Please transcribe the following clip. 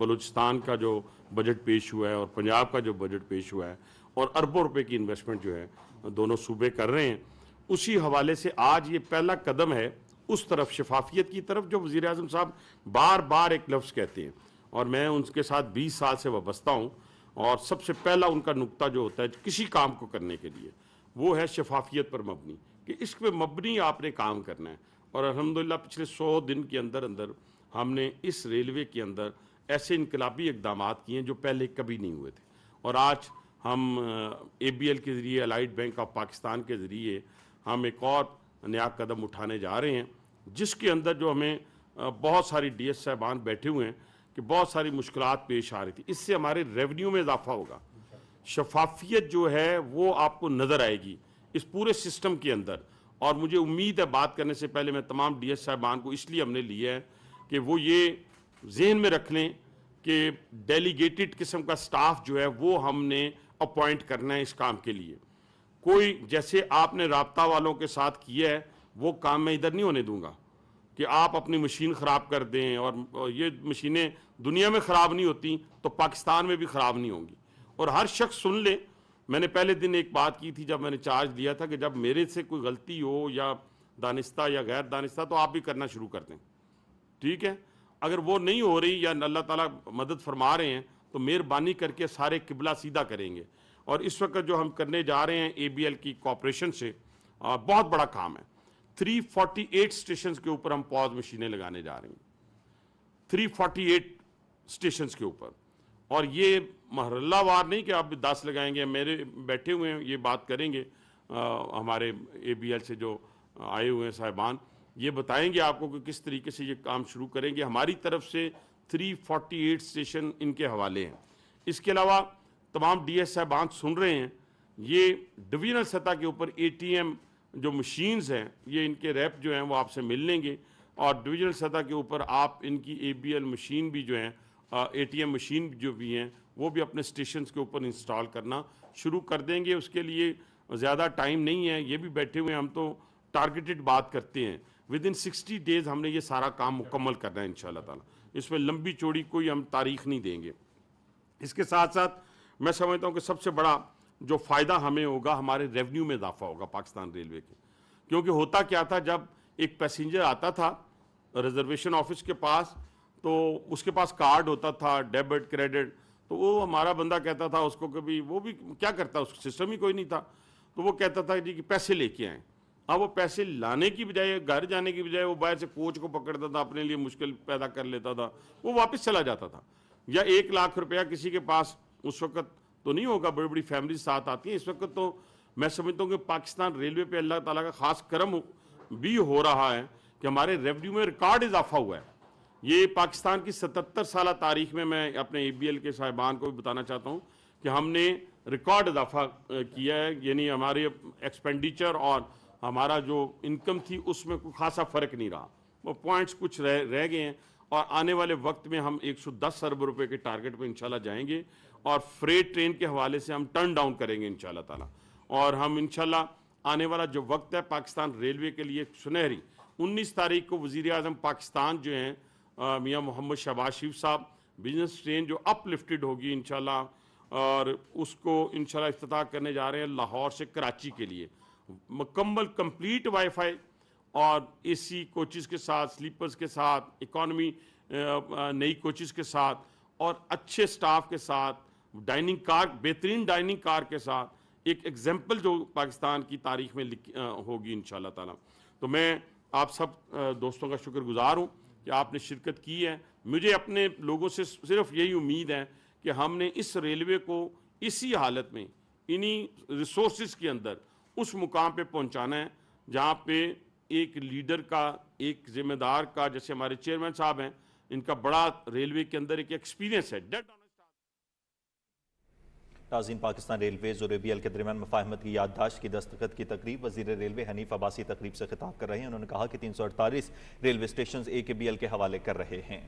बलूचिस्तान का जो बजट पेश हुआ है और पंजाब का जो बजट पेश हुआ है और अरबों रुपए की इन्वेस्टमेंट जो है दोनों सूबे कर रहे हैं, उसी हवाले से आज ये पहला कदम है उस तरफ, शफाफियत की तरफ, जो वज़ीर आज़म साहब बार बार एक लफ्ज़ कहते हैं और मैं उनके साथ 20 साल से वाबस्ता हूँ। और सबसे पहला उनका नुक्ता जो होता है किसी काम को करने के लिए, वो है शफाफियत पर मबनी, कि इस पर मबनी आपने काम करना है। और अल्हम्दुलिल्लाह पिछले 100 दिन के अंदर अंदर हमने इस रेलवे के अंदर ऐसे इनकलाबी इकदाम किए हैं जो पहले कभी नहीं हुए थे। और आज हम ABL के ज़रिए, अलाइड बैंक ऑफ पाकिस्तान के ज़रिए हम एक और नया कदम उठाने जा रहे हैं, जिसके अंदर जो हमें बहुत सारी DS साहबान बैठे हुए हैं कि बहुत सारी मुश्किलात पेश आ रही थी, इससे हमारे रेवेन्यू में इजाफा होगा। शफाफियत जो है वो आपको नज़र आएगी इस पूरे सिस्टम के अंदर। और मुझे उम्मीद है, बात करने से पहले मैं तमाम DS साहबान को इसलिए हमने लिया है कि वो ये जहन में रख लें कि डेलीगेटेड किस्म का स्टाफ जो है वो हमने अपॉइंट करना है इस काम के लिए। कोई जैसे आपने राब्ता वालों के साथ किया है वो काम मैं इधर नहीं होने दूंगा कि आप अपनी मशीन ख़राब कर दें, और ये मशीनें दुनिया में ख़राब नहीं होती तो पाकिस्तान में भी ख़राब नहीं होंगी। और हर शख्स सुन ले, मैंने पहले दिन एक बात की थी जब मैंने चार्ज दिया था कि जब मेरे से कोई गलती हो या दानिस्ता या गैर दानिस्ता तो आप भी करना शुरू कर दें, ठीक है। अगर वो नहीं हो रही या अल्लाह ताला मदद फरमा रहे हैं तो मेहरबानी करके सारे किबला सीधा करेंगे। और इस वक्त जो हम करने जा रहे हैं ABL की कॉपरेशन से, बहुत बड़ा काम है। 348 स्टेशन के ऊपर हम पॉज मशीनें लगाने जा रहे हैं, 348 स्टेशन के ऊपर। और ये महल्लावार नहीं कि आप 10 लगाएंगे, मेरे बैठे हुए हैं ये बात करेंगे, हमारे ABL से जो आए हुए हैं साहिबान, ये बताएंगे आपको कि किस तरीके से ये काम शुरू करेंगे। हमारी तरफ से 348 स्टेशन इनके हवाले हैं। इसके अलावा तमाम DS साहबान सुन रहे हैं, ये डिवीजनल सतह के ऊपर ATM जो मशीन्स हैं, ये इनके रैप जो हैं वो आपसे मिल लेंगे। और डिवीजनल सतह के ऊपर आप इनकी ABL मशीन भी जो हैं, ATM मशीन जो भी हैं, वो भी अपने स्टेशन के ऊपर इंस्टॉल करना शुरू कर देंगे। उसके लिए ज़्यादा टाइम नहीं है, ये भी बैठे हुए हैं, हम तो टारगेटेड बात करते हैं, विद इन 60 डेज़ हमने ये सारा काम मुकम्मल करना है इंशाल्लाह ताला। इसमें लंबी चौड़ी कोई हम तारीख नहीं देंगे। इसके साथ साथ मैं समझता हूँ कि सबसे बड़ा जो फ़ायदा हमें होगा, हमारे रेवेन्यू में इजाफा होगा पाकिस्तान रेलवे के। क्योंकि होता क्या था, जब एक पैसेंजर आता था रिजर्वेशन ऑफिस के पास तो उसके पास कार्ड होता था, डेबिट क्रेडिट, तो वो हमारा बंदा कहता था उसको, कभी वो भी क्या करता, उसका सिस्टम ही कोई नहीं था, तो वो कहता था जी कि पैसे लेके आएँ। अब वो पैसे लाने की बजाय, घर जाने की बजाय, वो बाहर से कोच को पकड़ता था, अपने लिए मुश्किल पैदा कर लेता था, वो वापस चला जाता था। या 1 लाख रुपया किसी के पास उस वक्त तो नहीं होगा, बड़ी बड़ी फैमिली साथ आती है। इस वक्त तो मैं समझता हूँ कि पाकिस्तान रेलवे पे अल्लाह ताला का खास करम भी हो रहा है कि हमारे रेवेन्यू में रिकॉर्ड इजाफा हुआ है। ये पाकिस्तान की 77 साल तारीख में, मैं अपने ABL के साहिबान को भी बताना चाहता हूँ कि हमने रिकॉर्ड इजाफा किया है। यानी हमारे एक्सपेंडिचर और हमारा जो इनकम थी उसमें कोई खासा फ़र्क नहीं रहा, वो पॉइंट्स कुछ रह गए हैं। और आने वाले वक्त में हम 110 अरब रुपए के टारगेट पर इंशाल्लाह जाएंगे। और फ्रेट ट्रेन के हवाले से हम टर्न डाउन करेंगे इंशाल्लाह ताला। और हम इंशाल्लाह आने वाला जो वक्त है पाकिस्तान रेलवे के लिए सुनहरी, 19 तारीख को वज़ीर आज़म पाकिस्तान जो हैं मियाँ मोहम्मद शहबाज शरीफ साहब, बिजनेस ट्रेन जो अपलिफ्टेड होगी इंशाल्लाह, और उसको इंशाल्लाह इफ्तिताह करने जा रहे हैं लाहौर से कराची के लिए। मुकम्मल कंप्लीट वाईफाई और AC कोचेज़ के साथ, स्लीपर्स के साथ, इकॉनमी नई कोचेज़ के साथ, और अच्छे स्टाफ के साथ, डाइनिंग कार, बेहतरीन डाइनिंग कार के साथ, एक एग्जाम्पल जो पाकिस्तान की तारीख में होगी इंशाल्लाह ताला। तो मैं आप सब दोस्तों का शुक्रगुजार हूँ कि आपने शिरकत की है। मुझे अपने लोगों से सिर्फ यही उम्मीद है कि हमने इस रेलवे को इसी हालत में, इन्हीं रिसोर्सेज के अंदर उस मुकाम पे पहुंचाना है जहाँ पे एक लीडर का, एक जिम्मेदार का, जैसे हमारे चेयरमैन साहब हैं, इनका बड़ा रेलवे के अंदर एक एक्सपीरियंस है। नाज़रीन, पाकिस्तान रेलवेज और ABL के दरमियान मुफाहमत की याददाश्त की दस्तखत की तकरीब वज़ीर रेलवे हनीफ अब्बासी तकरीब से खिताब कर रहे हैं। उन्होंने कहा कि 348 रेलवे स्टेशन ABL के हवाले कर रहे हैं।